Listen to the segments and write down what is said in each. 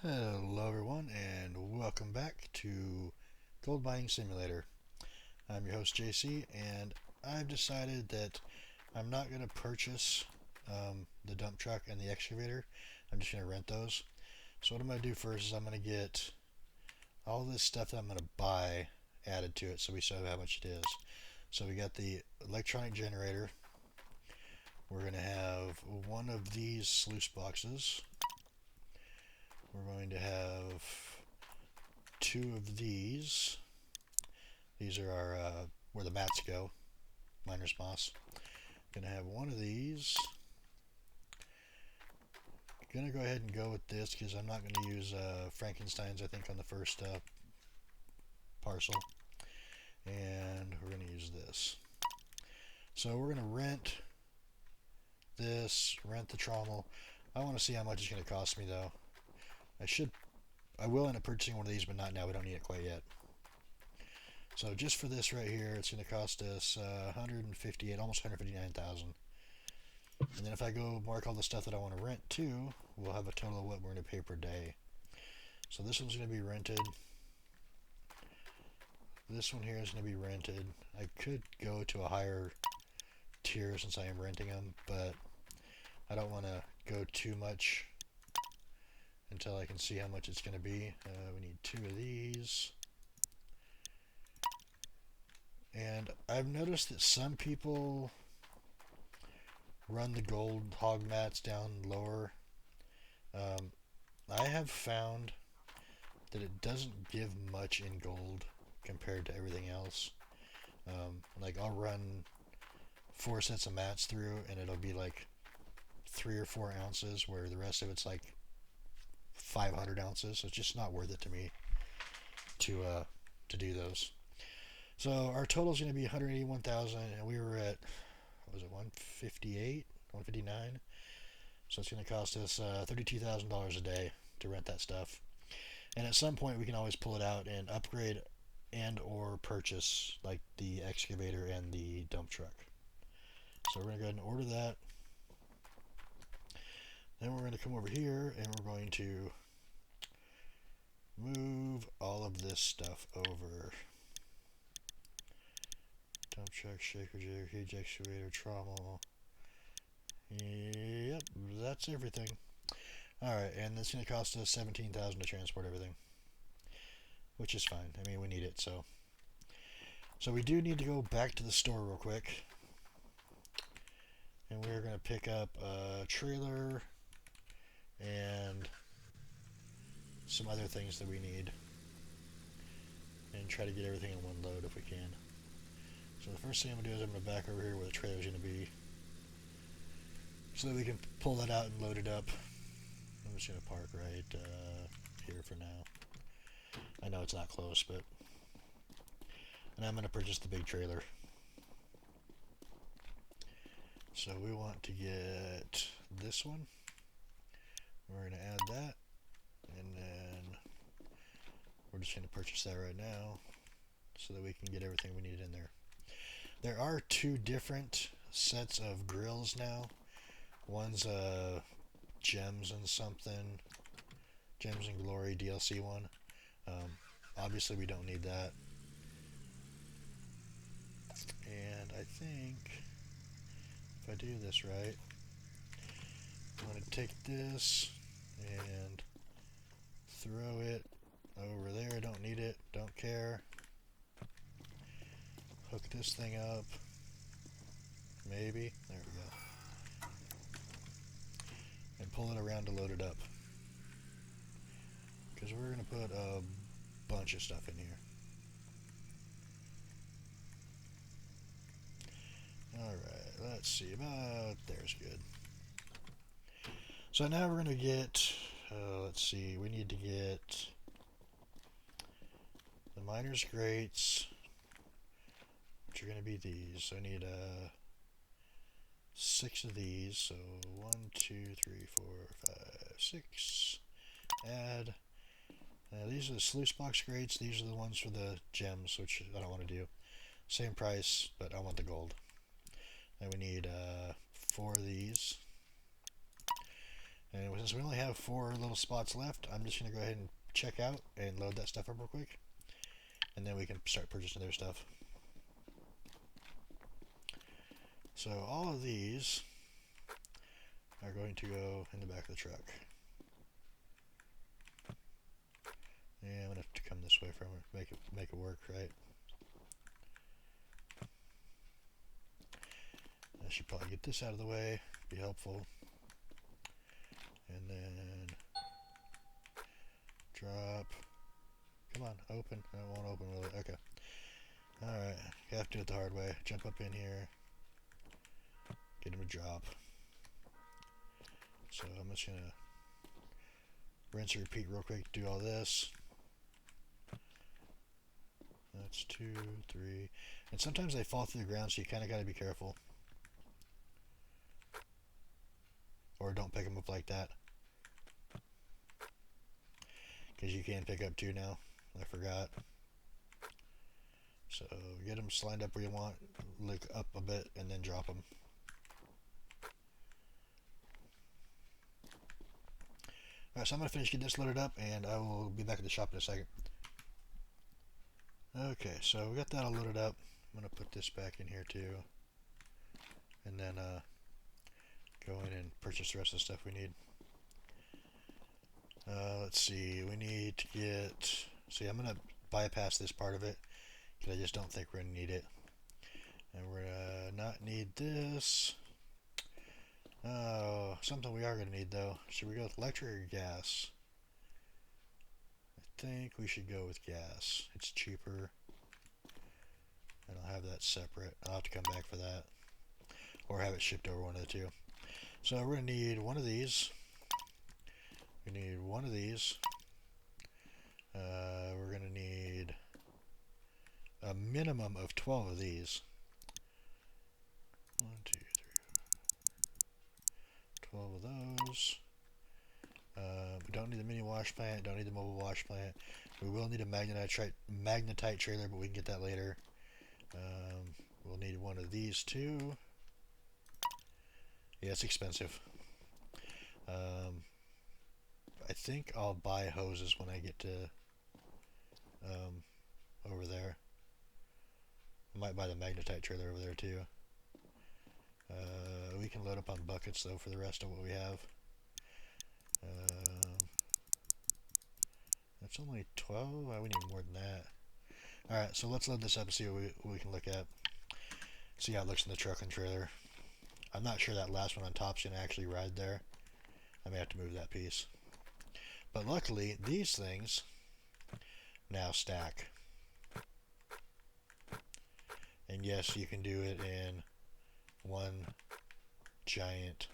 Hello everyone and welcome back to Gold Mining Simulator. I'm your host JC and I've decided that I'm not going to purchase the dump truck and the excavator. I'm just going to rent those. So what I'm going to do first is I'm going to get all this stuff that I'm going to buy added to it so we show how much it is. So we got the electronic generator. We're going to have one of these sluice boxes. We're going to have two of these. These are our where the mats go, miner's moss. Gonna have one of these. Gonna go ahead and go with this because I'm not gonna use Frankenstein's. I think on the first parcel, and we're gonna use this. So we're gonna rent this, rent the trommel. I want to see how much it's gonna cost me though. I will end up purchasing one of these, but not now. We don't need it quite yet. So just for this right here, it's going to cost us 158, almost 159,000. And then if I go mark all the stuff that I want to rent too, we'll have a total of what we're going to pay per day. So this one's going to be rented. This one here is going to be rented. I could go to a higher tier since I am renting them, but I don't want to go too much until I can see how much it's going to be. We need two of these. And I've noticed that some people run the gold hog mats down lower. I have found that it doesn't give much in gold compared to everything else. Like I'll run 4 sets of mats through and it'll be like 3 or 4 ounces, where the rest of it's like 500 ounces. So it's just not worth it to me to do those. So our total is going to be 181,000, and we were at, what was it, 158, 159. So it's going to cost us $32,000 a day to rent that stuff. And at some point we can always pull it out and upgrade and or purchase like the excavator and the dump truck. So we're going to go ahead and order that. Then we're going to come over here and we're going to move all of this stuff over. Dump truck, shaker, jigger, cage excavator, trommel. Yep, that's everything. Alright, and it's going to cost us $17,000 to transport everything, which is fine. I mean, we need it, so. So we do need to go back to the store real quick. And we're going to pick up a trailer and some other things that we need. And try to get everything in one load if we can. So the first thing I'm going to do is I'm going to back over here where the trailer is going to be, so that we can pull that out and load it up. I'm just going to park right here for now. I know it's not close, but. And I'm going to purchase the big trailer. So we want to get this one. We're going to add that. And then we're just going to purchase that right now so that we can get everything we need in there. There are two different sets of grills now. One's Gems and something, Gems and Glory DLC one. Obviously we don't need that. And I think if I do this right, I'm going to take this and throw it over there. Don't need it, don't care. Hook this thing up. Maybe. There we go. And pull it around to load it up. Because we're going to put a bunch of stuff in here. Alright, let's see. About there's good. So now we're going to get, let's see, we need to get the miner's grates, which are going to be these. So I need 6 of these. So 1, 2, 3, 4, 5, 6. Add. These are the sluice box grates. These are the ones for the gems, which I don't want to do. Same price, but I want the gold. And we need 4 of these. And since we only have 4 little spots left, I'm just going to go ahead and check out and load that stuff up real quick. And then we can start purchasing their stuff. So all of these are going to go in the back of the truck. Yeah, I'm going to have to come this way from it, make it work, right? I should probably get this out of the way, be helpful. And then drop. Come on, open. I won't open with it. Okay. Alright, you have to do it the hard way. Jump up in here. Get him to drop. So I'm just gonna rinse and repeat real quick, do all this. That's 2, 3. And sometimes they fall through the ground, so you kind of got to be careful. Or don't pick them up like that. Because you can pick up 2 now. I forgot. So get them lined up where you want. Look up a bit and then drop them. Alright, so I'm going to finish getting this loaded up and I will be back at the shop in a second. Okay, so we got that all loaded up. I'm going to put this back in here too. And then go in and purchase the rest of the stuff we need. Let's see, we need to get... See, I'm going to bypass this part of it because I just don't think we're going to need it. And we're going to not need this. Oh, something we are going to need though. Should we go with electric or gas? I think we should go with gas. It's cheaper. And I'll have that separate. I'll have to come back for that. Or have it shipped over, one of the two. So we're going to need one of these. We need one of these. We're going to need a minimum of 12 of these. 1, 2, 3, 12 of those. We don't need the mini wash plant, don't need the mobile wash plant. We will need a magnetite trailer, but we can get that later. We'll need one of these too. Yeah, it's expensive. I think I'll buy hoses when I get to over there. I might buy the magnetite trailer over there too. We can load up on buckets though for the rest of what we have. That's only 12? We need more than that. Alright, so let's load this up and see what we can look at. See how it looks in the truck and trailer. I'm not sure that last one on top's going to actually ride there. I may have to move that piece. But luckily, these things now stack. And yes, you can do it in one giant,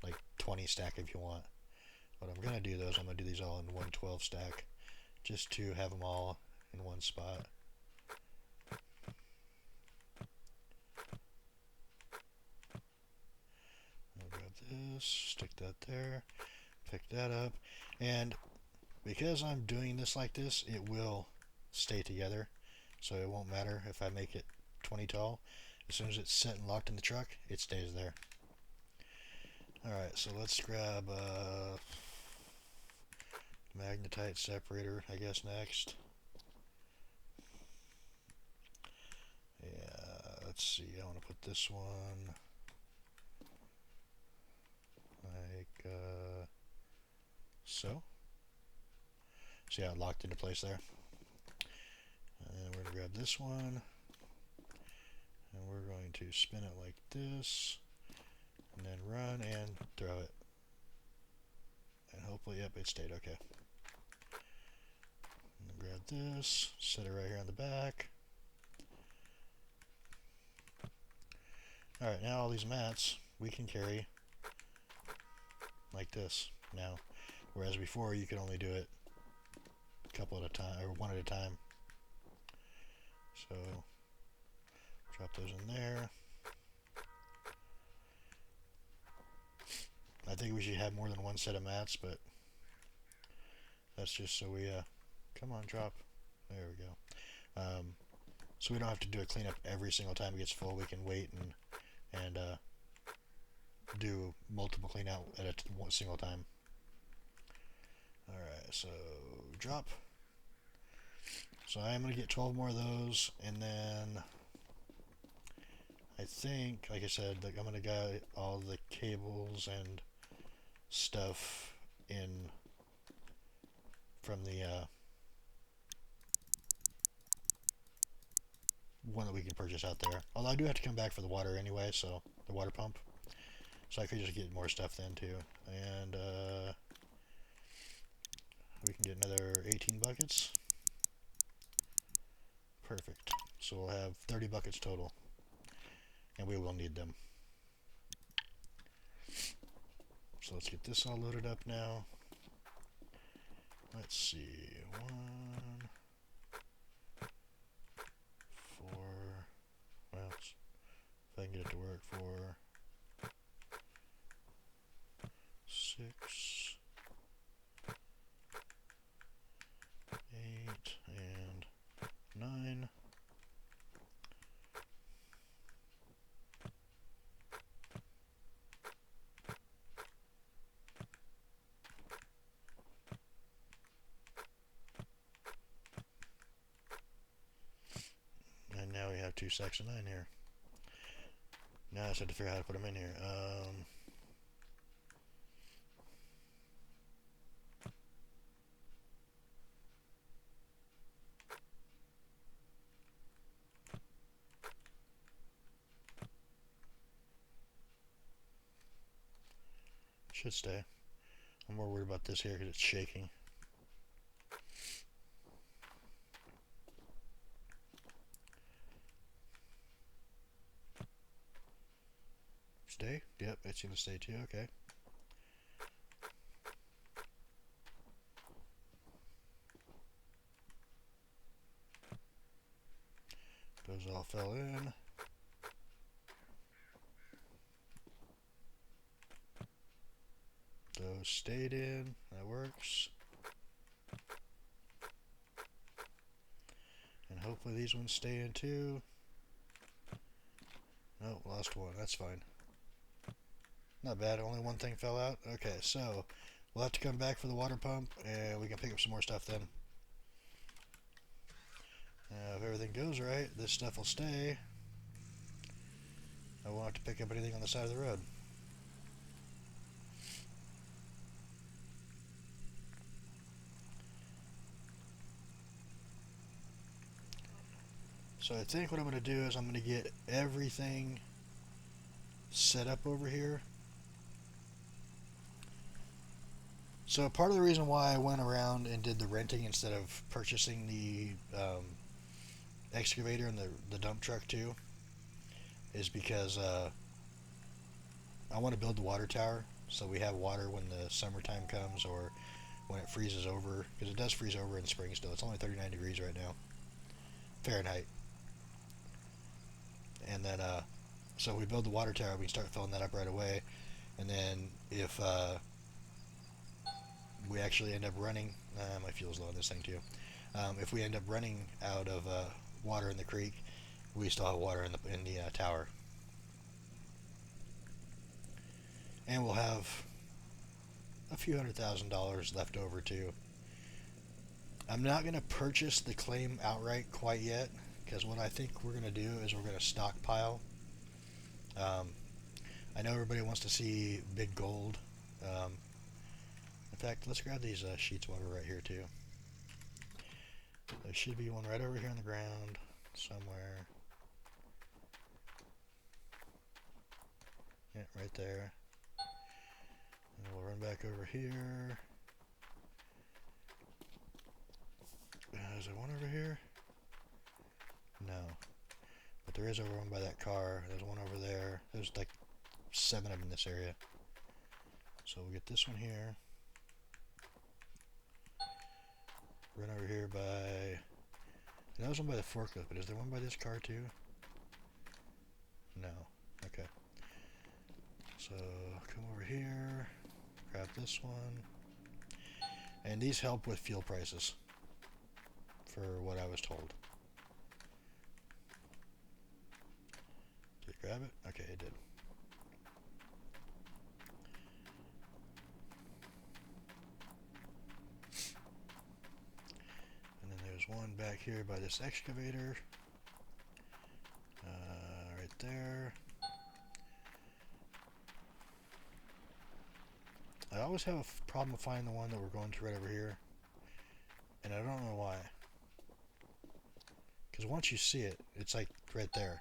like 20 stack if you want. What I'm going to do though is I'm going to do these all in 112 stack, just to have them all in one spot. I'll grab this, stick that there, pick that up, and because I'm doing this like this, it will stay together, so it won't matter if I make it 20 tall. As soon as it's set and locked in the truck, it stays there. Alright, so let's grab a magnetite separator, I guess, next. Yeah, let's see, I want to put this one like so. See how it locked into place there? And we're going to grab this one, and we're going to spin it like this, and then run and throw it. And hopefully, yep, it stayed okay. Grab this, set it right here on the back. Alright, now all these mats we can carry like this now. Whereas before you could only do it a couple at a time, or one at a time. So, drop those in there. I think we should have more than one set of mats, but that's just so we, come on, drop. There we go. So we don't have to do a cleanup every single time it gets full. We can wait and do multiple clean out at a single time. Alright, so drop. So I am going to get 12 more of those, and then I think, like I said, like I'm going to get all the cables and stuff in from the one that we can purchase out there. Although I do have to come back for the water anyway, so the water pump. So I could just get more stuff then too. And we can get another 18 buckets. Perfect. So we'll have 30 buckets total. And we will need them. So let's get this all loaded up now. Let's see. 1, 4. Well, if I can get it to work. 4, 6, 8, and 9. And now we have 2 stacks of 9 here. Now I just have to figure out how to put them in here. Should stay. I'm more worried about this here because it's shaking. Stay? Yep, it's going to stay too. Okay. Those all fell in. Those stayed in. That works. And hopefully these ones stay in too. Oh, lost one. That's fine. Not bad. Only one thing fell out. Okay, so we'll have to come back for the water pump and we can pick up some more stuff then. If everything goes right, this stuff will stay. I won't have to pick up anything on the side of the road. So I think what I'm going to do is I'm going to get everything set up over here. So part of the reason why I went around and did the renting instead of purchasing the excavator and the dump truck too is because I want to build the water tower so we have water when the summertime comes or when it freezes over, because it does freeze over in spring still. It's only 39 degrees right now Fahrenheit. And then so we build the water tower, we can start filling that up right away. And then if we actually end up running, my fuel's low on this thing too. If we end up running out of water in the creek, we still have water in the tower. And we'll have a few $100,000 left over too. I'm not going to purchase the claim outright quite yet, because what I think we're going to do is we're going to stockpile. I know everybody wants to see big gold. In fact, let's grab these sheets while we're right here too. There should be one right over here on the ground somewhere. Yeah, right there. And we'll run back over here. Is there one over here? No. But there is over one by that car. There's one over there. There's like 7 of them in this area. So we'll get this one here. Run over here by... That was one by the forklift, but is there one by this car too? No. Okay. So come over here. Grab this one. And these help with fuel prices, for what I was told. Did it grab it? Okay, it did. one back here by this excavator. Right there. I always have a problem finding the one that we're going to right over here. And I don't know why. Because once you see it, it's like right there.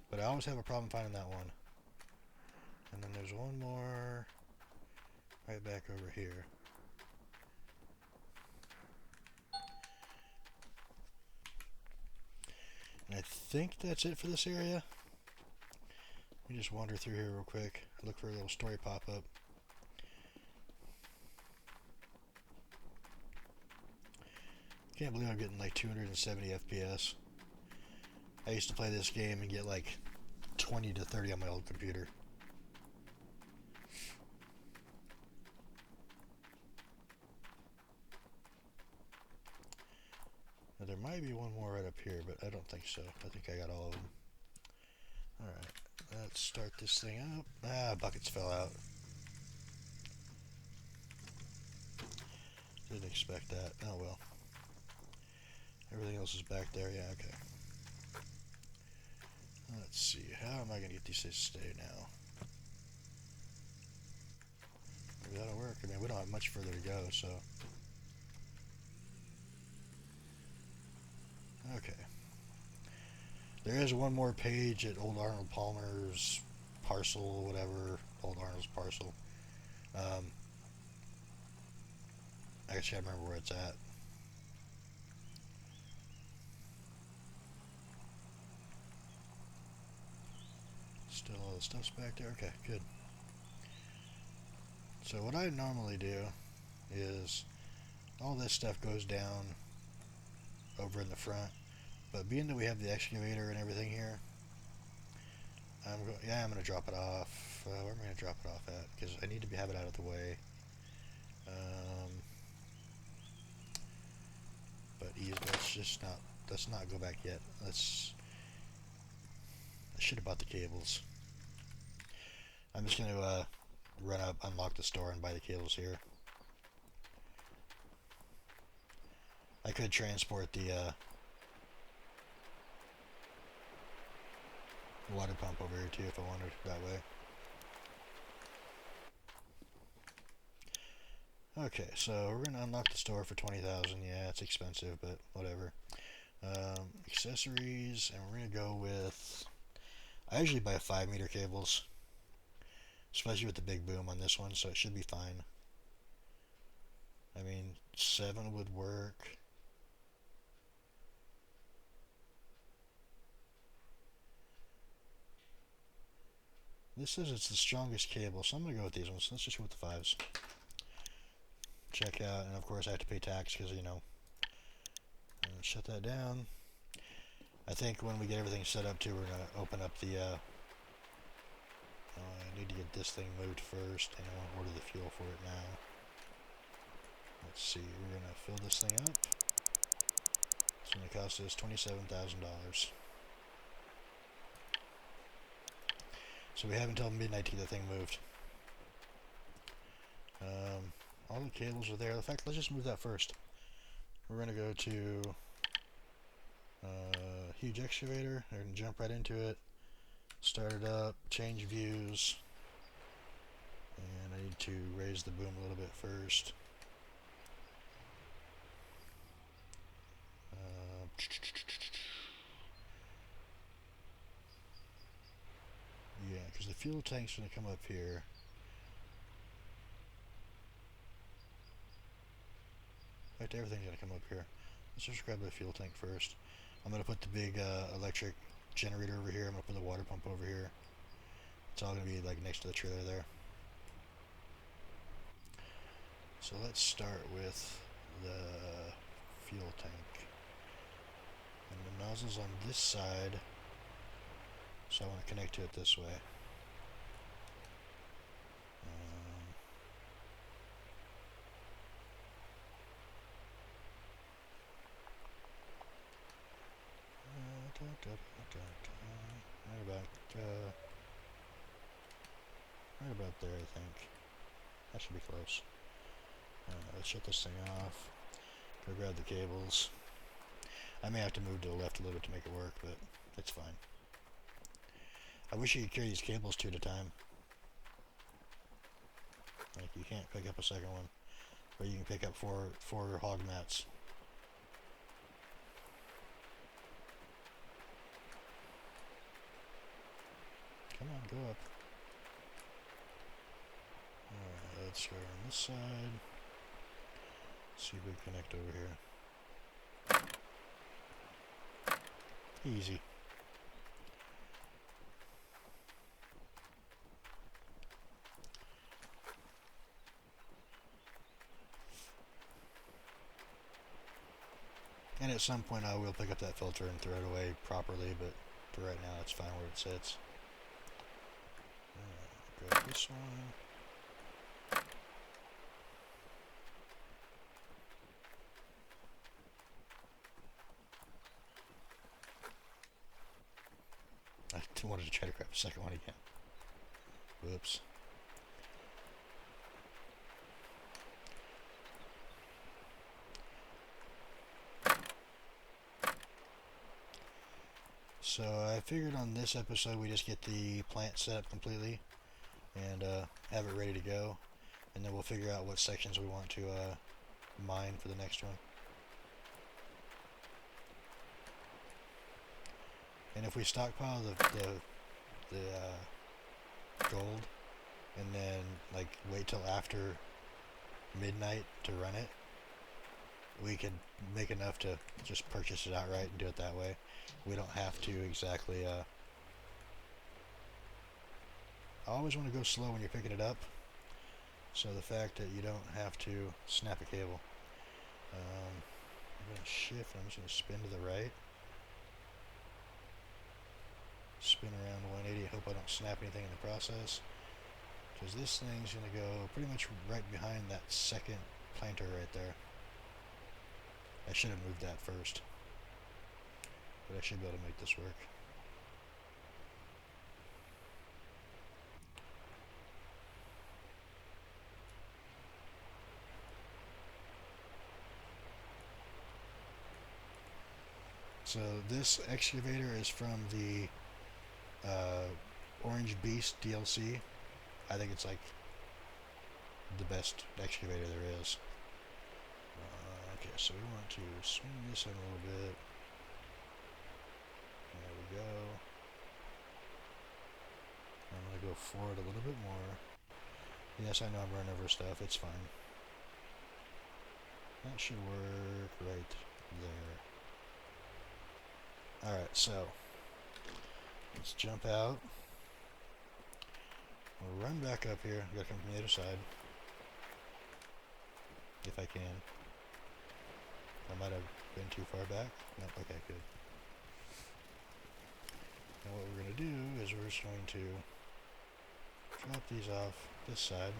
But I always have a problem finding that one. And then there's one more right back over here. And I think that's it for this area. Let me just wander through here real quick. Look for a little story pop up. Can't believe I'm getting like 270 FPS. I used to play this game and get like 20 to 30 on my old computer. Now there might be one more right up here, but I don't think so. I think I got all of them. Alright, let's start this thing up. Ah, buckets fell out. Didn't expect that. Oh well. Everything else is back there. Yeah, okay. Let's see. How am I going to get these to stay now? Maybe that'll work. I mean, we don't have much further to go, so. Okay. There is one more page at Old Arnold Palmer's parcel, whatever. Old Arnold's parcel. I guess I can't remember where it's at. Still all the stuff's back there? Okay, good. So what I normally do is all this stuff goes down over in the front, but being that we have the excavator and everything here, I'm going to drop it off. Where am I going to drop it off at? Because I need to have it out of the way. But let's not go back yet. I should have bought the cables. I'm just going to run up, unlock the store, and buy the cables here. I could transport the water pump over here too if I wanted that way. Okay, so we're going to unlock the store for 20,000. Yeah, it's expensive, but whatever. Accessories, and we're going to go with... I usually buy 5-meter cables, especially with the big boom on this one, so it should be fine. I mean, 7 would work. This says it's the strongest cable, so I'm going to go with these ones. Let's just go with the 5s. Check out, and of course I have to pay tax because, you know. Shut that down. I think when we get everything set up too, we're going to open up the, I need to get this thing moved first, and I want to order the fuel for it now. Let's see, we're going to fill this thing up. It's going to cost us $27,000. So we have until midnight to get the thing moved. All the cables are there. In fact, let's just move that first. We're going to go to huge excavator. We're going to jump right into it. Start it up. Change views. And I need to raise the boom a little bit first. Yeah, because the fuel tank's going to come up here. Right, everything's going to come up here. Let's just grab the fuel tank first. I'm going to put the big electric generator over here. I'm going to put the water pump over here. It's all going to be like next to the trailer there. So let's start with the fuel tank. And the nozzle's on this side. So I want to connect to it this way. Right about there, I think. That should be close. Let's shut this thing off. Go grab the cables. I may have to move to the left a little bit to make it work, but it's fine. I wish you could carry these cables two at a time. Like, you can't pick up a second one. But you can pick up four hog mats. Come on, go up. Alright, let's go on this side. See if we can connect over here. Easy. And at some point I will pick up that filter and throw it away properly, but for right now it's fine where it sits. Grab this one. I wanted to try to grab the second one again. Whoops. So I figured on this episode we just get the plant set up completely and have it ready to go, and then we'll figure out what sections we want to mine for the next one. And if we stockpile the gold and then like wait till after midnight to run it, we could make enough to just purchase it outright and do it that way. We don't have to exactly I always want to go slow when you're picking it up, so the fact that you don't have to snap a cable. I'm going to shift, I'm just going to spin to the right, spin around 180, hope I don't snap anything in the process, because this thing's going to go pretty much right behind that second planter right there. I should have moved that first, but I should be able to make this work. So this excavator is from the Orange Beast DLC. I think it's like the best excavator there is. Okay, so we want to swing this in a little bit. There we go. I'm going to go forward a little bit more. Yes, I know I'm running over stuff. It's fine. That should work right there. Alright, so let's jump out. We'll run back up here. I've got to come from the other side. If I can. I might have been too far back. Nope, okay, good. Now what we're going to do is we're just going to drop these off this side.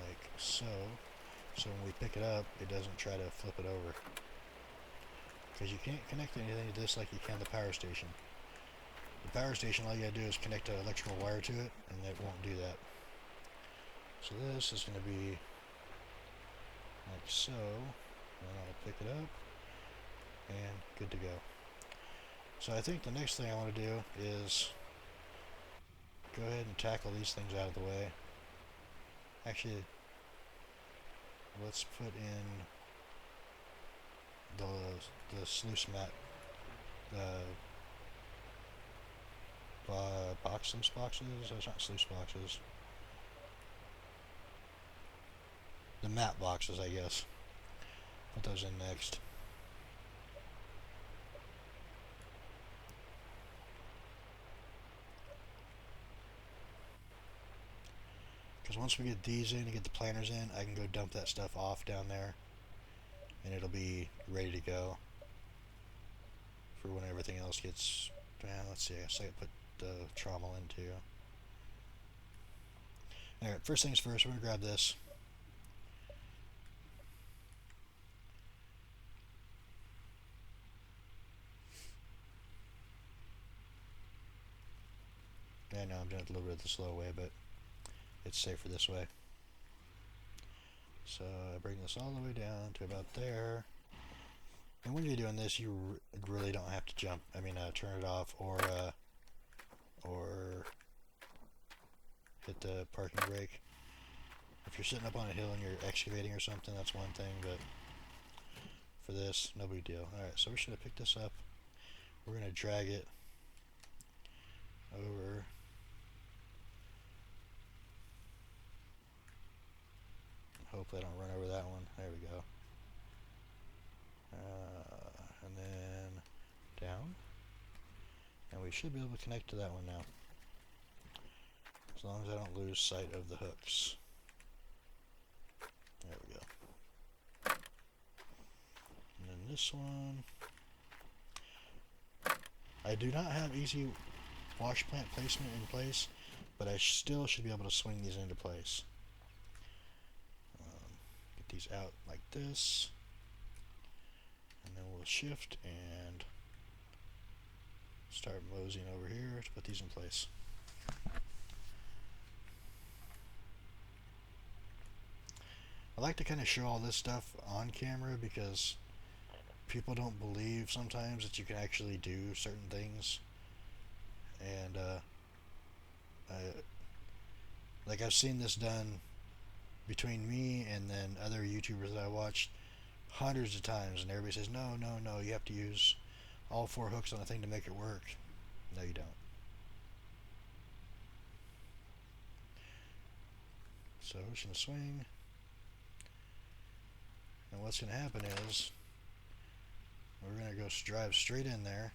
Like so. So when we pick it up, it doesn't try to flip it over. Because you can't connect anything to this like you can the power station. The power station, all you gotta do is connect an electrical wire to it, and it won't do that. So this is going to be like so, and I'll pick it up, and good to go. So I think the next thing I want to do is go ahead and tackle these things out of the way. Actually, let's put in the sluice mat, sluice boxes, it's not sluice boxes. The mat boxes, I guess. Put those in next. Because once we get these in and get the planters in, I can go dump that stuff off down there, and it'll be ready to go for when everything else gets. Let's see. I guess I could put the trommel in too. Alright, first things first, we're going to grab this. I know I'm doing it a little bit the slow way, but it's safer this way. So I bring this all the way down to about there. And when you're doing this, you really don't have to jump. I mean, turn it off or hit the parking brake. If you're sitting up on a hill and you're excavating or something, that's one thing, but for this, no big deal. Alright, so we're just going to pick this up. We're going to drag it over. Hopefully I don't run over that one. There we go. And then down. And we should be able to connect to that one now. As long as I don't lose sight of the hooks. There we go. And then this one. I do not have easy wash plant placement in place, but I still should be able to swing these into place. Get these out like this. And then we'll shift and start moseying over here to put these in place. I like to kind of show all this stuff on camera because people don't believe sometimes that you can actually do certain things. And like I've seen this done between me and then other YouTubers that I watched hundreds of times, and everybody says, no, no, no, you have to use all 4 hooks on a thing to make it work. No, you don't. So we're just going to swing. And what's going to happen is we're going to go drive straight in there.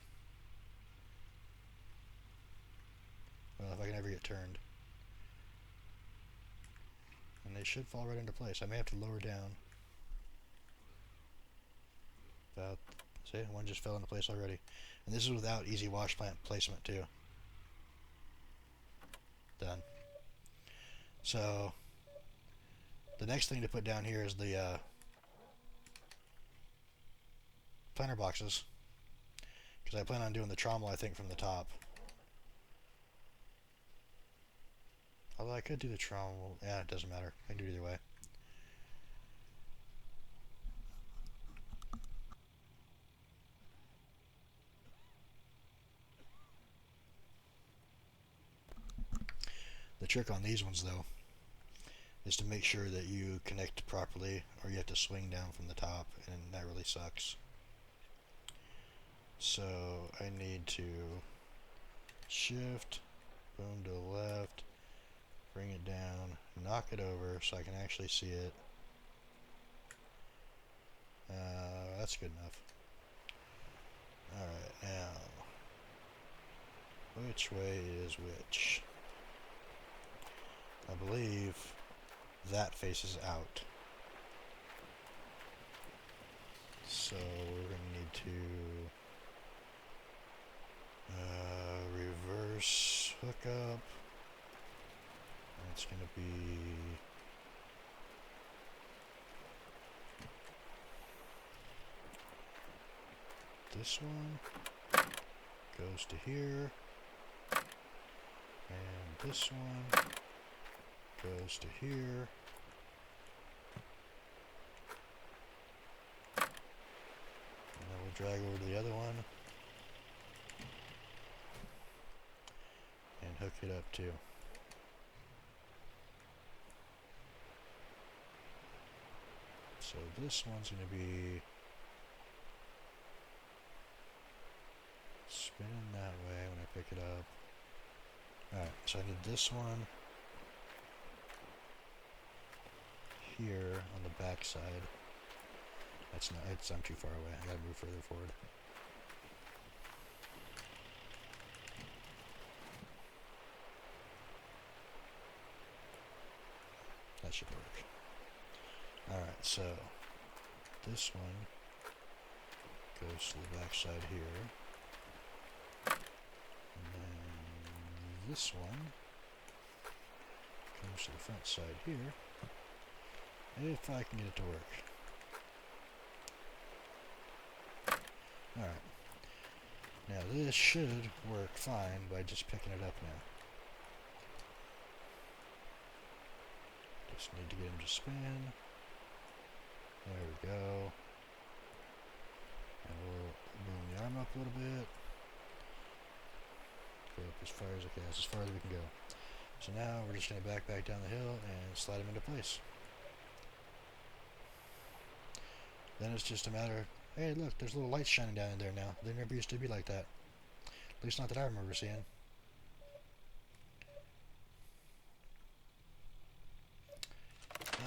Well, if I can ever get turned. And they should fall right into place. I may have to lower down. About, see, one just fell into place already. And this is without easy wash plant placement too. Done. So the next thing to put down here is the planter boxes, because I plan on doing the trommel, I think, from the top. Although I could do the trommel. Yeah, it doesn't matter. I can do it either way. The trick on these ones, though, is to make sure that you connect properly, or you have to swing down from the top, and that really sucks. So I need to shift, boom to the left, bring it down, knock it over so I can actually see it. That's good enough. Alright, now, which way is which? I believe that faces out. So we're going to need to reverse hook up. That's going to be this one goes to here, and this one goes to here. And then we'll drag over to the other one and hook it up too. So this one's going to be spinning that way when I pick it up. Alright, so I need this one here on the back side. That's not, I'm too far away. I gotta move further forward. That should work. Alright, so this one goes to the back side here. And then this one comes to the front side here. If I can get it to work. Alright. Now this should work fine by just picking it up now. Just need to get him to spin. There we go. And we'll boom the arm up a little bit. Go up as far as, okay, that's as far as we can go. So now we're just going to back down the hill and slide them into place. Then it's just a matter of, hey, look, there's little lights shining down in there now. They never used to be like that. At least not that I remember seeing.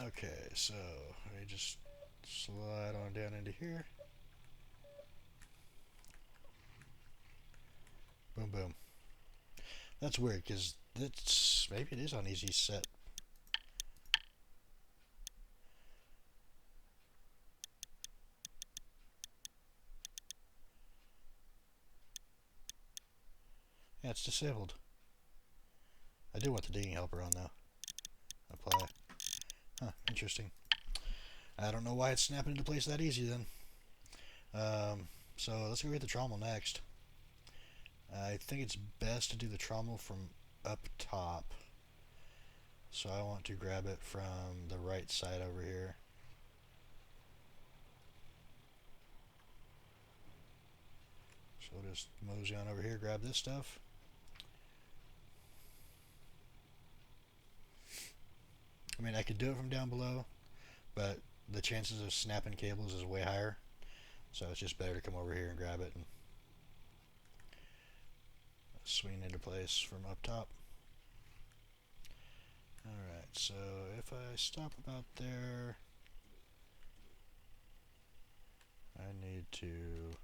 Okay, so let me just slide on down into here. Boom, boom. That's weird, because it's, maybe it is on easy set. Yeah, it's disabled. I do want the digging helper on, though. Apply. Huh, interesting. I don't know why it's snapping into place that easy, then. So let's go get the trommel next. I think it's best to do the trommel from up top. So I want to grab it from the right side over here. So we'll just mosey on over here, grab this stuff. I mean, I could do it from down below, but the chances of snapping cables is way higher. So it's just better to come over here and grab it and swing into place from up top. Alright, so if I stop about there, I need to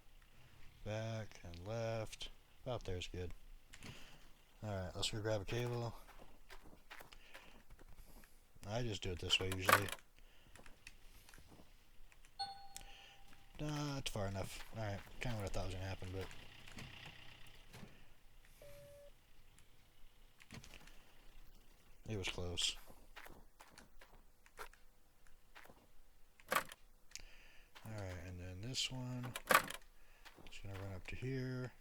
back and left. About there's good. Alright, let's go grab a cable. I just do it this way usually. Not far enough. Alright, kind of what I thought was going to happen, but it was close. Alright, and then this one is going to run up to here.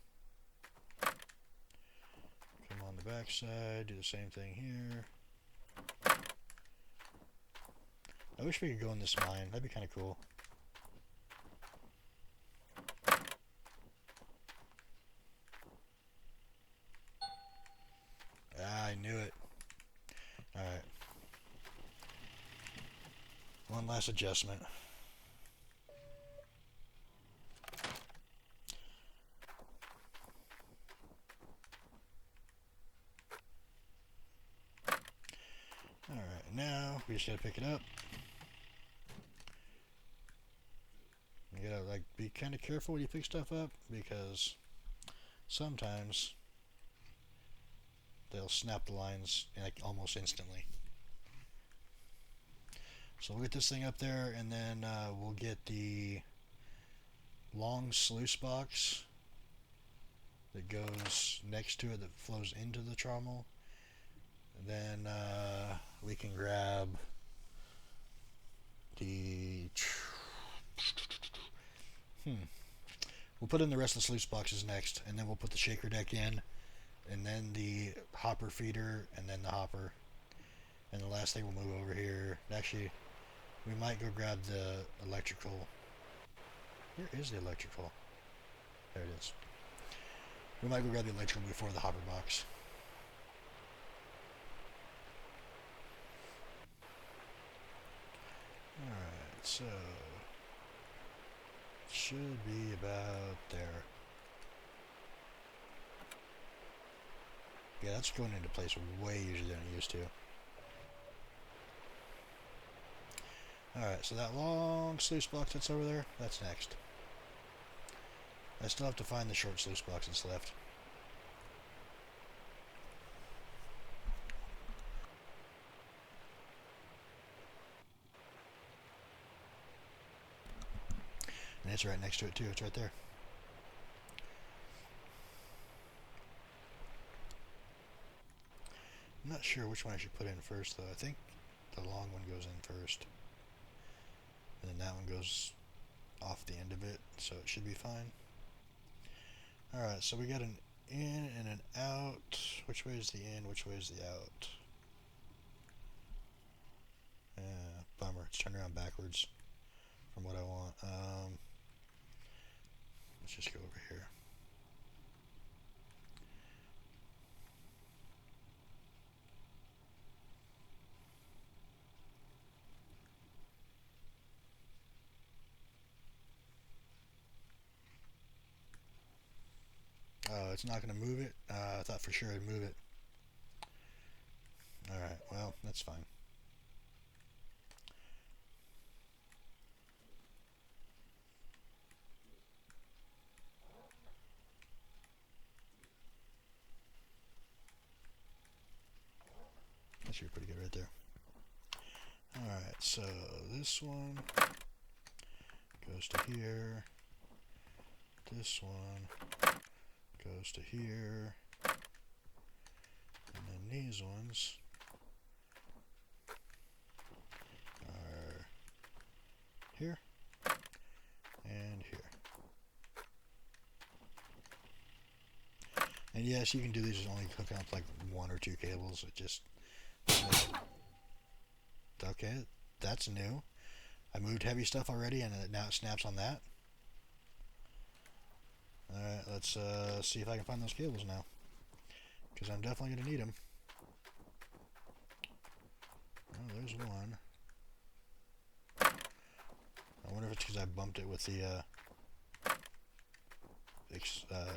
Come on the back side, do the same thing here. I wish we could go in this mine. That'd be kind of cool. Ah, I knew it. Alright. One last adjustment. Alright, now we just gotta pick it up. You gotta like be kind of careful when you pick stuff up, because sometimes they'll snap the lines like almost instantly. So we'll get this thing up there, and then we'll get the long sluice box that goes next to it that flows into the trommel. And then we can grab the we'll put in the rest of the sluice boxes next, and then we'll put the shaker deck in, and then the hopper feeder, and then the hopper. And the last thing we'll move over here. Actually, we might go grab the electrical. Where is the electrical? There it is. We might go grab the electrical before the hopper box. Alright, so should be about there. Yeah, that's going into place way easier than it used to. Alright, so that long sluice box that's over there, that's next. I still have to find the short sluice box that's left. And it's right next to it too, it's right there. I'm not sure which one I should put in first though. I think the long one goes in first. And then that one goes off the end of it, so it should be fine. Alright, so we got an in and an out. Which way is the in, which way is the out? Bummer, it's turned around backwards. from what I want. Let's just go over here. Oh, it's not going to move it? I thought for sure it'd move it. Alright, well, that's fine. That should be pretty good right there. Alright, so this one goes to here. This one goes to here. And then these ones are here and here. And yes, you can do these only hooking up like 1 or 2 cables. It just... Okay, that's new. I moved heavy stuff already and now it snaps on that. Alright, let's see if I can find those cables now. Because I'm definitely going to need them. Oh, there's one. I wonder if it's because I bumped it with the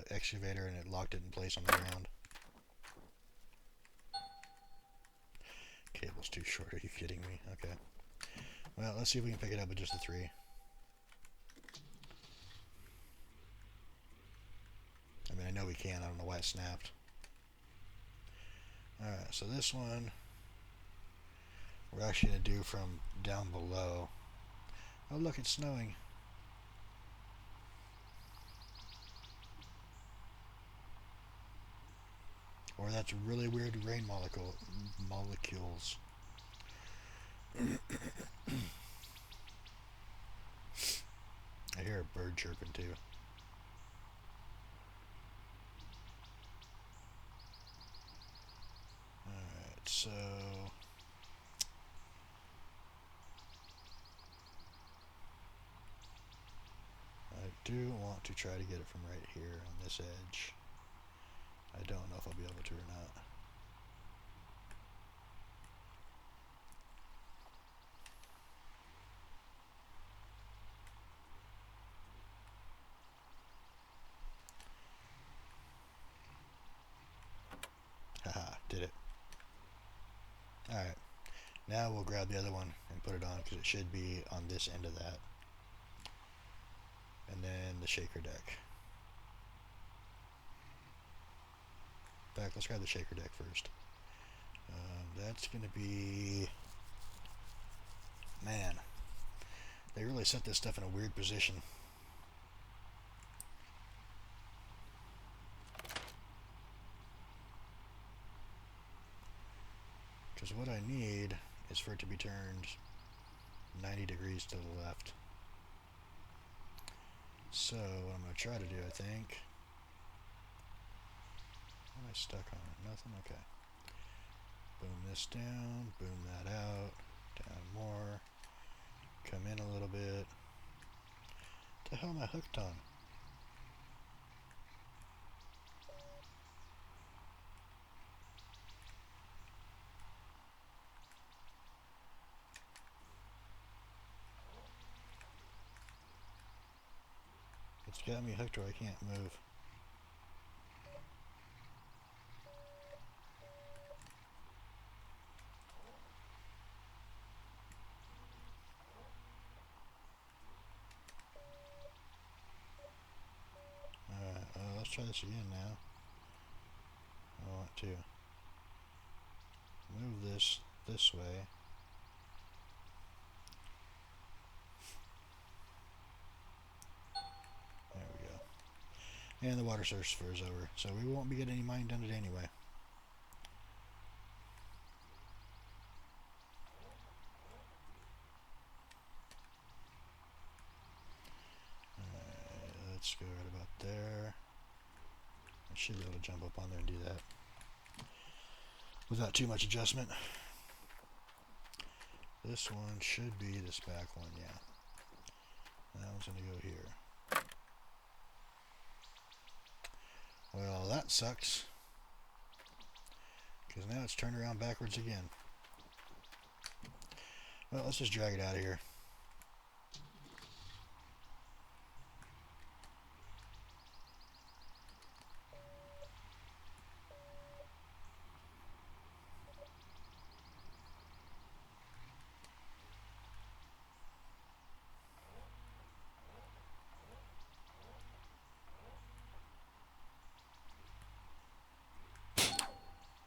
excavator and it locked it in place on the ground. Cable's too short, are you kidding me? Okay. Well, let's see if we can pick it up with just the 3. I mean, I know we can, I don't know why it snapped. Alright, so this one we're actually going to do from down below. Oh look, it's snowing. Or that's really weird rain molecules. I hear a bird chirping too. Alright, so... I do want to try to get it from right here on this edge. I don't know if I'll be able to or not. Haha, did it. Alright, now we'll grab the other one and put it on because it should be on this end of that. And then the shaker deck. In fact, let's grab the shaker deck first. That's going to be... Man, they really set this stuff in a weird position. Because what I need is for it to be turned 90 degrees to the left. So, what I'm going to try to do, I think... What am I stuck on? Nothing? Okay. Boom this down, boom that out, down more, come in a little bit. What the hell am I hooked on? It's got me hooked where I can't move. Alright, let's try this again now. I want to move this way. There we go. And the water source is over, so we won't be getting any mining done today anyway. Let's go right about there. I should be able to jump up on there and do that without too much adjustment. This one should be this back one, yeah. That one's going to go here. Well, that sucks. Because now it's turned around backwards again. Well, let's just drag it out of here.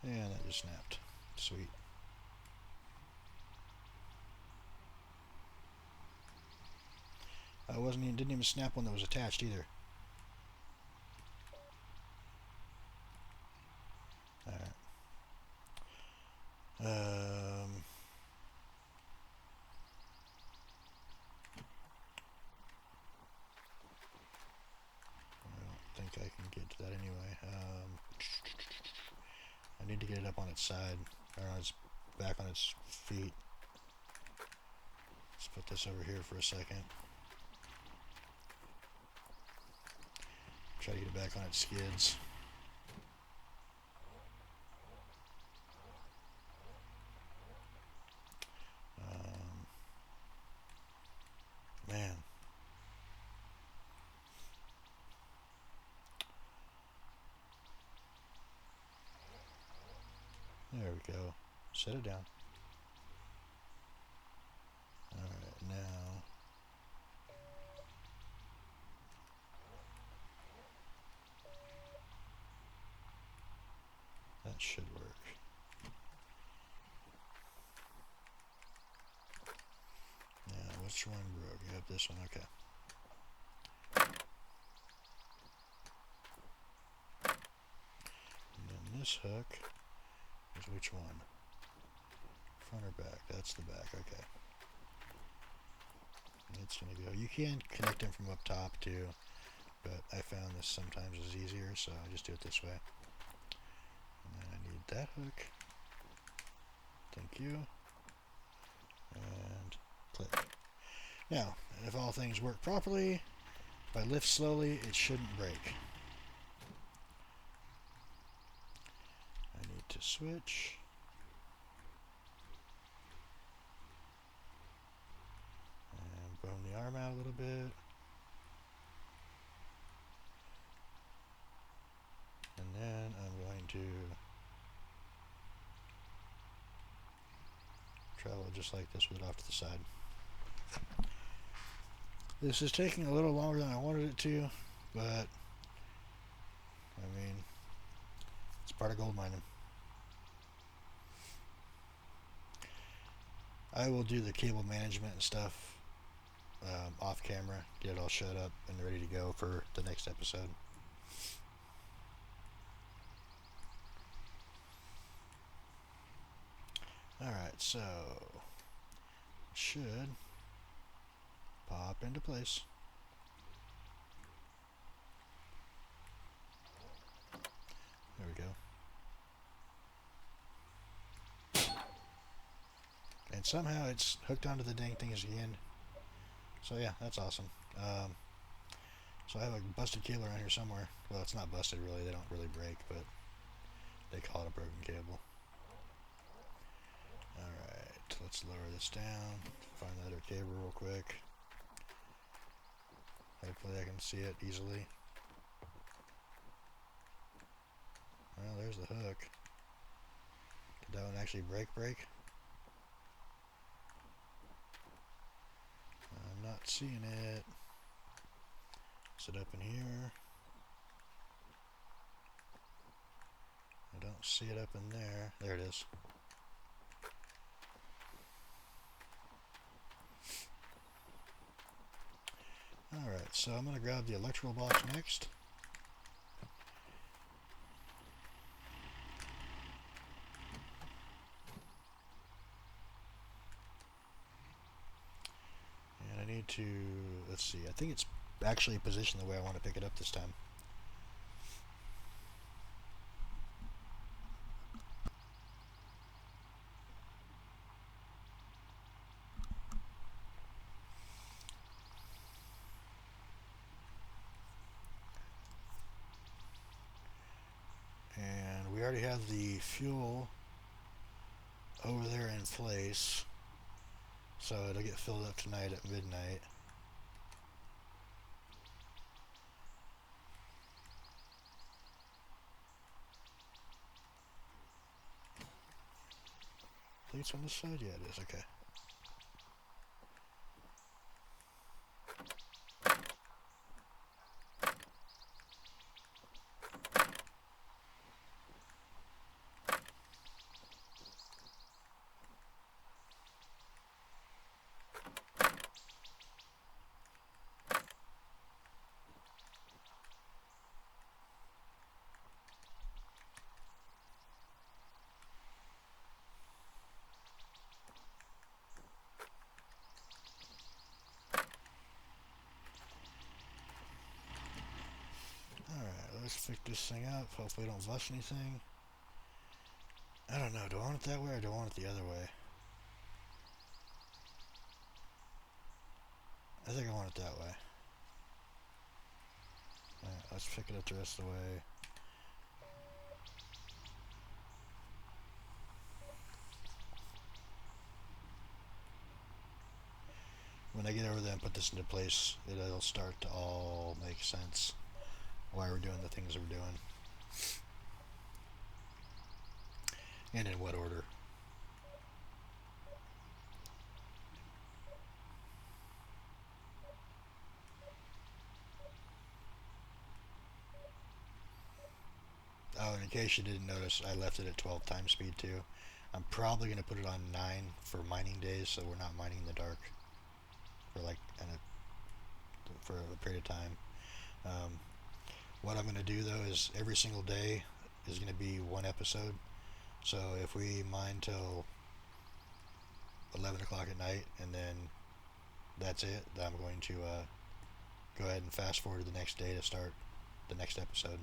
And that just snapped. Sweet. I didn't even snap one that was attached either. Alright. I don't think I can get to that anyway. I need to get it up on its side, or on its back on its feet. Let's put this over here for a second. Try to get it back on its skids. Man. There we go. Set it down. Alright, now that should work. Now, which one broke? You have this one, okay. And then this hook is which one? Front or back? That's the back, okay. It's gonna go. You can connect them from up top too, but I found this sometimes is easier, so I just do it this way. And then I need that hook. Thank you. And click. Now, if all things work properly, if I lift slowly, it shouldn't break. I need to switch. And bone the arm out a little bit. And then I'm going to travel just like this with it off to the side. This is taking a little longer than I wanted it to, but I mean, it's part of gold mining. I will do the cable management and stuff off camera, get it all shut up and ready to go for the next episode. Alright, so it should pop into place. There we go. And somehow it's hooked onto the dang thing again. So yeah, that's awesome. So I have a busted cable around here somewhere. Well, it's not busted really, they don't really break, but they call it a broken cable. Alright, let's lower this down, find the other cable real quick. Hopefully I can see it easily. Well, there's the hook. Did that one actually break? I'm not seeing it. Is it up in here? I don't see it up in there. There it is. Alright, so I'm going to grab the electrical box next. And I need to, let's see, I think it's actually positioned the way I want to pick it up this time. already have the fuel over there in place, so it'll get filled up tonight at midnight. I think it's on this side? Yeah, it is. Okay. Alright, let's pick this thing up. Hopefully we don't bust anything. I don't know. Do I want it that way or do I want it the other way? I think I want it that way. Alright, let's pick it up the rest of the way. When I get over there and put this into place, it'll start to all make sense why we're doing the things we're doing. And in what order. Oh, and in case you didn't notice, I left it at 12 times speed too. I'm probably going to put it on 9 for mining days, so we're not mining in the dark for like for a period of time. What I'm going to do though is every single day is going to be one episode. So if we mine till 11 o'clock at night and then that's it, then I'm going to go ahead and fast forward to the next day to start the next episode.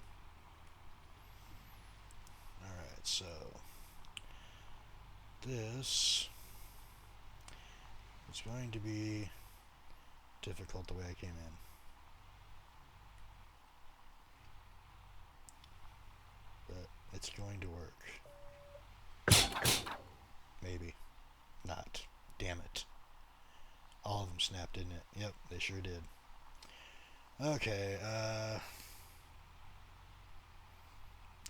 Alright, so this is going to be difficult the way I came in. But it's going to work. Maybe. Not. Damn it. All of them snapped, didn't it? Yep, they sure did. Okay, I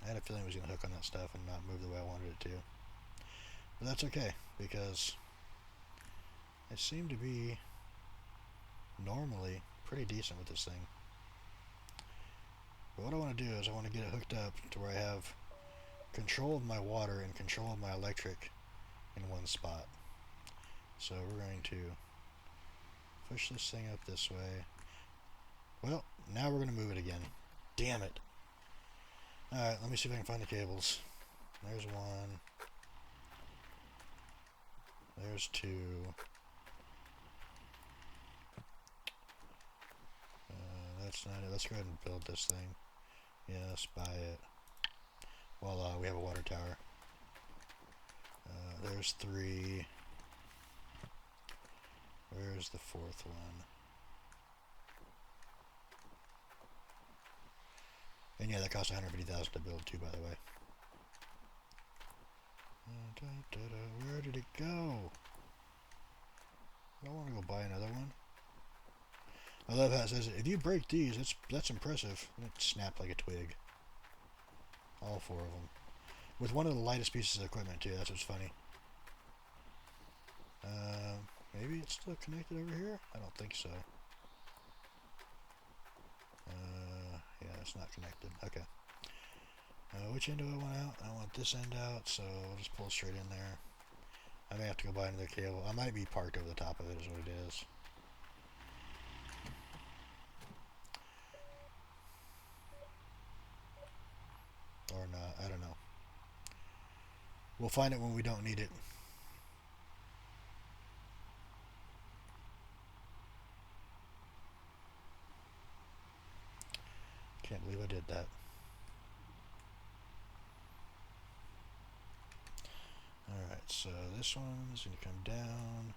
had a feeling it was going to hook on that stuff and not move the way I wanted it to. But that's okay, because I seem to be normally pretty decent with this thing. But what I want to do is I want to get it hooked up to where I have control of my water and control of my electric in one spot. So we're going to push this thing up this way. Well, now we're going to move it again. Damn it. Alright, let me see if I can find the cables. There's one. There's two. That's not it. Let's go ahead and build this thing. Yes, buy it. Voila, we have a water tower. There's three. Where's the fourth one? And yeah, that cost $150,000 to build too, by the way. Where did it go? I don't want to go buy another one. I love how it says, if you break these, that's impressive. And it snapped like a twig. All four of them. With one of the lightest pieces of equipment too, that's what's funny. Maybe it's still connected over here? I don't think so. Yeah, it's not connected. Okay. Which end do I want out? I want this end out, so I'll just pull straight in there. I may have to go buy another cable. I might be parked over the top of it is what it is. Or not, I don't know. We'll find it when we don't need it. Can't believe I did that. Alright, so this one's going to come down.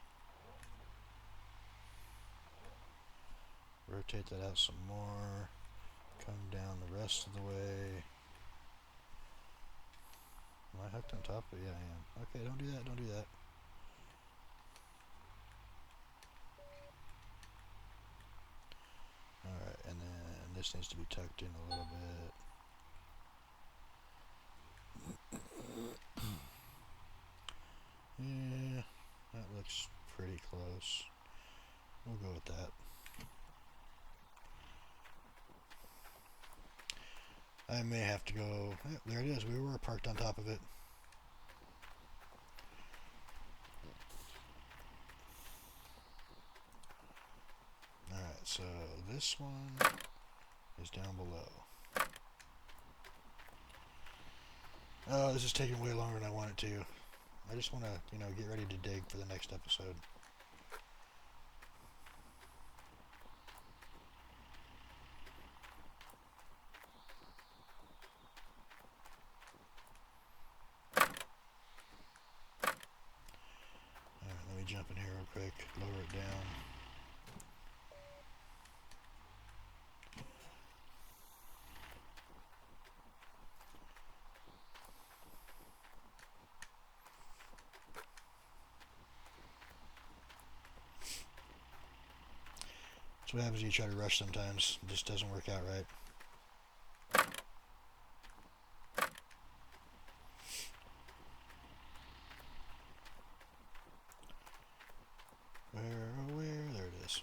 Rotate that out some more. Come down the rest of the way. Am I hooked on top of it? Yeah, I am. Okay, don't do that, don't do that. Alright, and then this needs to be tucked in a little bit. Yeah, that looks pretty close. We'll go with that. I may have to go... Yeah, there it is. We were parked on top of it. Alright, so this one is down below. Oh, this is taking way longer than I want it to. I just want to, get ready to dig for the next episode. Alright, let me jump in here real quick, lower it down. That's what happens when you try to rush sometimes. It just doesn't work out right. Where? There it is.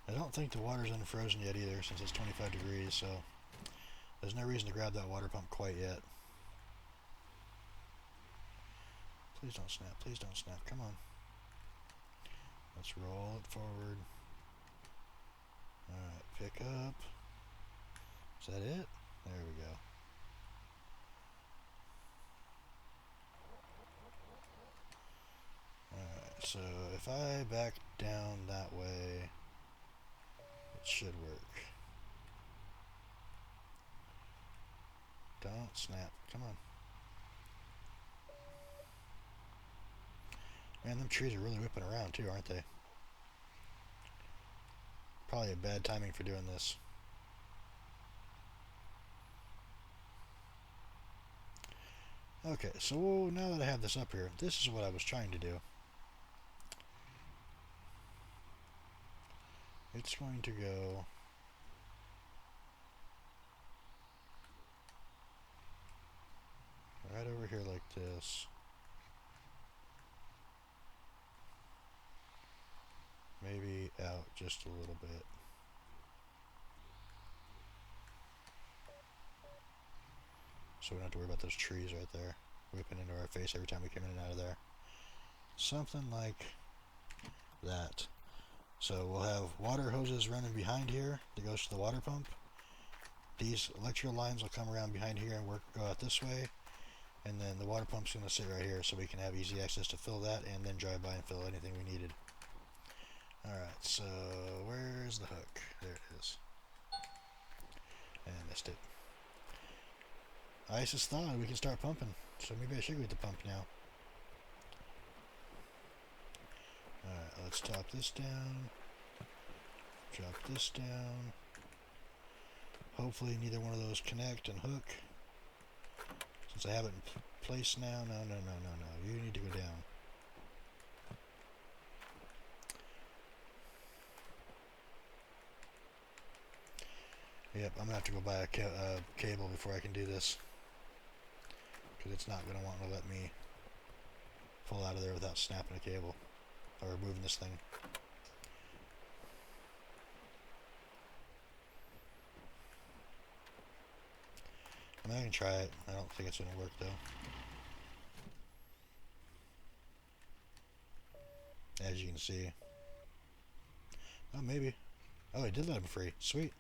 I don't think the water's unfrozen yet either, since it's 25 degrees, so there's no reason to grab that water pump quite yet. Please don't snap, please don't snap, come on. Let's roll it forward. Alright, pick up. Is that it? There we go. Alright, so if I back down that way, it should work. Don't snap, come on. Man, them trees are really whipping around too, aren't they? Probably a bad timing for doing this. Okay, so now that I have this up here, this is what I was trying to do. It's going to go right over here like this. Maybe out just a little bit. So we don't have to worry about those trees right there whipping into our face every time we come in and out of there. Something like that. So we'll have water hoses running behind here that goes to the water pump. These electrical lines will come around behind here and go out this way. And then the water pump's going to sit right here so we can have easy access to fill that and then drive by and fill anything we needed. Alright, so where's the hook? There it is. And I missed it. Ice is thawed, we can start pumping. So maybe I should go with the pump now. Alright, let's top this down. Drop this down. Hopefully neither one of those connect and hook. Since I have it in place now. No. You need to go down. Yep, I'm going to have to go buy a cable before I can do this. Because it's not going to want to let me pull out of there without snapping a cable. Or moving this thing. I mean, I can try it. I don't think it's going to work, though. As you can see. Oh, maybe. Oh, I did let him free. Sweet.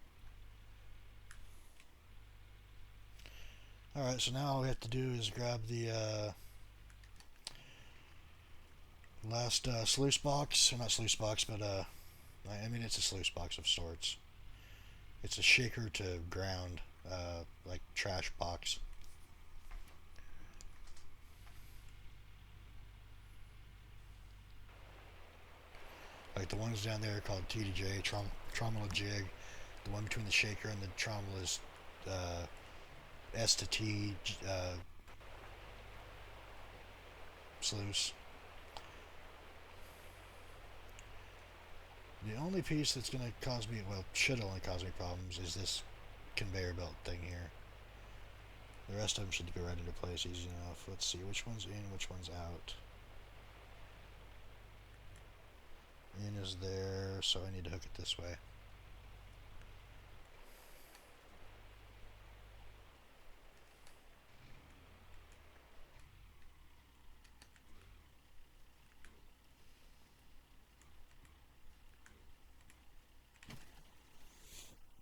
Alright, so now all we have to do is grab the last sluice box. Or not sluice box, but I mean it's a sluice box of sorts. It's a shaker to ground, like trash box. Like the ones down there are called TDJ, trommel jig. The one between the shaker and the trommel is S to T sluice. The only piece that's going to cause me, well, should only cause me problems, is this conveyor belt thing here. The rest of them should be right into place easy enough. Let's see, which one's in, which one's out. In is there, so I need to hook it this way.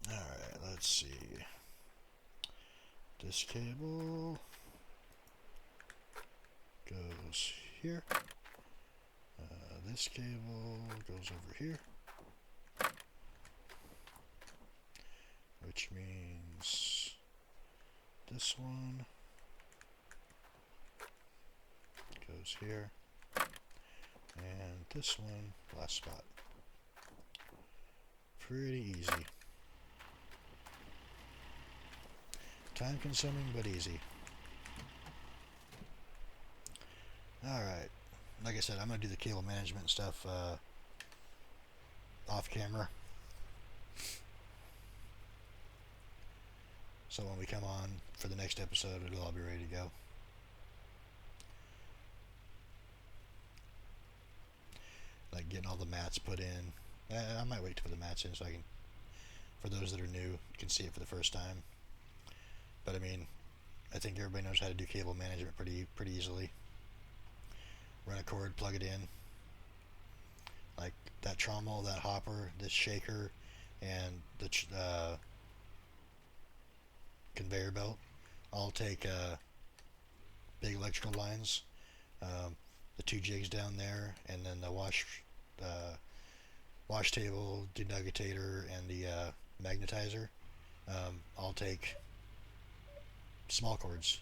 Alright, let's see. This cable goes here. This cable goes over here. Which means this one goes here. And this one, last spot. Pretty easy. Time consuming, but easy. Alright. Like I said, I'm going to do the cable management stuff off camera. So when we come on for the next episode, it'll all be ready to go. Like getting all the mats put in. I might wait to put the mats in so I can, for those that are new, can see it for the first time. But I mean, I think everybody knows how to do cable management pretty easily. Run a cord, plug it in. Like that trommel, that hopper, this shaker, and the conveyor belt all take big electrical lines. The two jigs down there, and then the wash table, denuggetator, and the magnetizer all take small cords.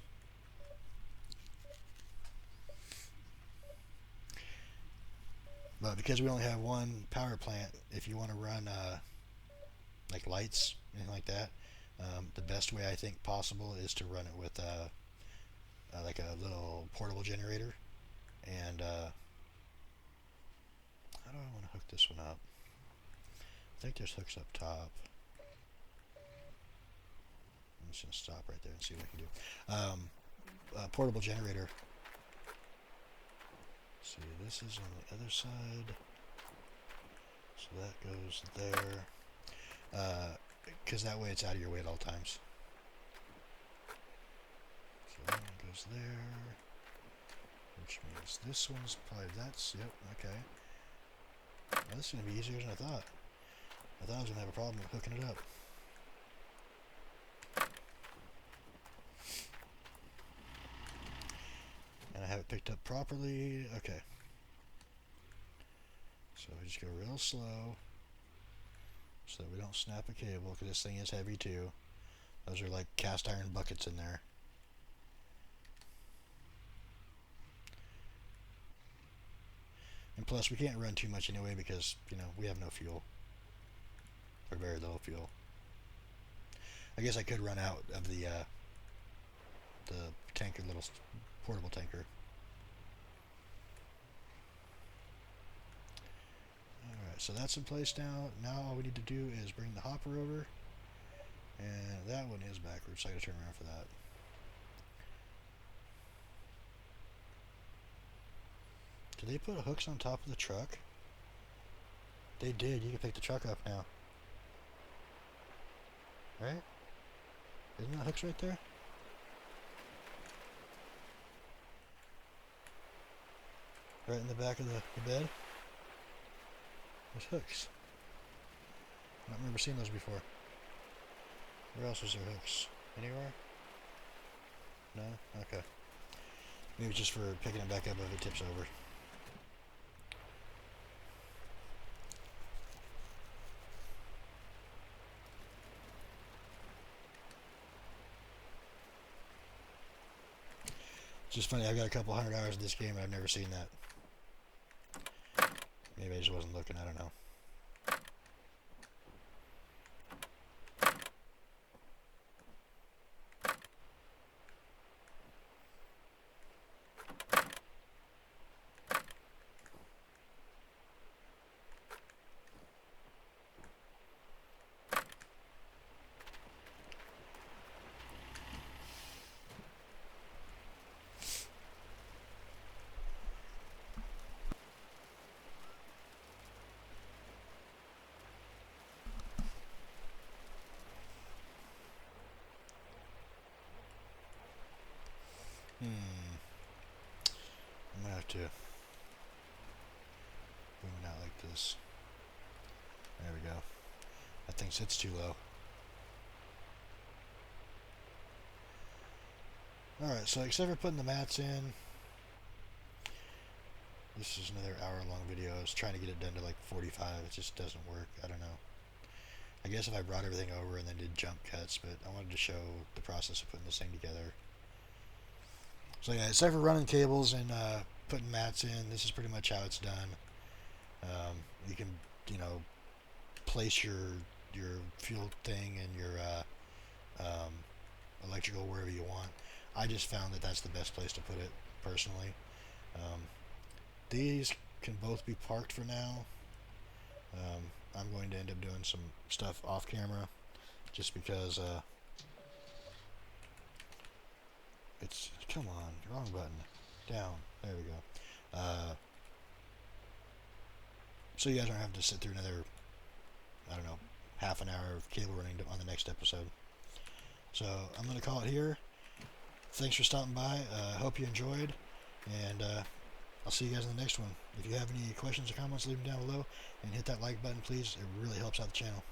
But because we only have one power plant, if you want to run like lights, anything like that, the best way I think possible is to run it with like a little portable generator. And how do I want to hook this one up? I think there's hooks up top. I'm just going to stop right there and see what I can do. Portable generator. See, this is on the other side. So that goes there. Because that way it's out of your way at all times. So that one goes there. Which means this one's probably, yep, okay. Well, this is going to be easier than I thought. I thought I was going to have a problem with hooking it up. And I have it picked up properly. Okay. So we just go real slow so that we don't snap a cable, because this thing is heavy too. Those are like cast iron buckets in there. And plus, we can't run too much anyway because, you know, we have no fuel. Or very little fuel. I guess I could run out of the tanker, little portable tanker. Alright, so that's in place now. Now all we need to do is bring the hopper over. And that one is backwards, so I gotta turn around for that. Did they put hooks on top of the truck? They did. You can pick the truck up now. Right? Isn't that hooks right there? Right in the back of the bed? There's hooks. I don't remember seeing those before. Where else is there hooks? Anywhere? No? Okay. Maybe just for picking it back up if it tips over. It's just funny, I've got a couple 100 hours in this game and I've never seen that. Maybe Maybe I just wasn't looking, I don't know. I'm gonna have to boom it out like this. There we go. That thing sits too low. Alright, so except for putting the mats in, this is another hour-long video. I was trying to get it done to like 45. It just doesn't work. I don't know. I guess if I brought everything over and then did jump cuts, but I wanted to show the process of putting this thing together. So yeah, except for running cables and putting mats in, this is pretty much how it's done. You can, you know, place your fuel thing and your electrical wherever you want. I just found that that's the best place to put it, personally. These can both be parked for now. I'm going to end up doing some stuff off camera, just because it's, come on, wrong button, down, there we go. So you guys don't have to sit through another, I don't know, half an hour of cable running on the next episode. So I'm going to call it here. Thanks for stopping by. Hope you enjoyed, and I'll see you guys in the next one. If you have any questions or comments, leave them down below, and hit that like button, please. It really helps out the channel.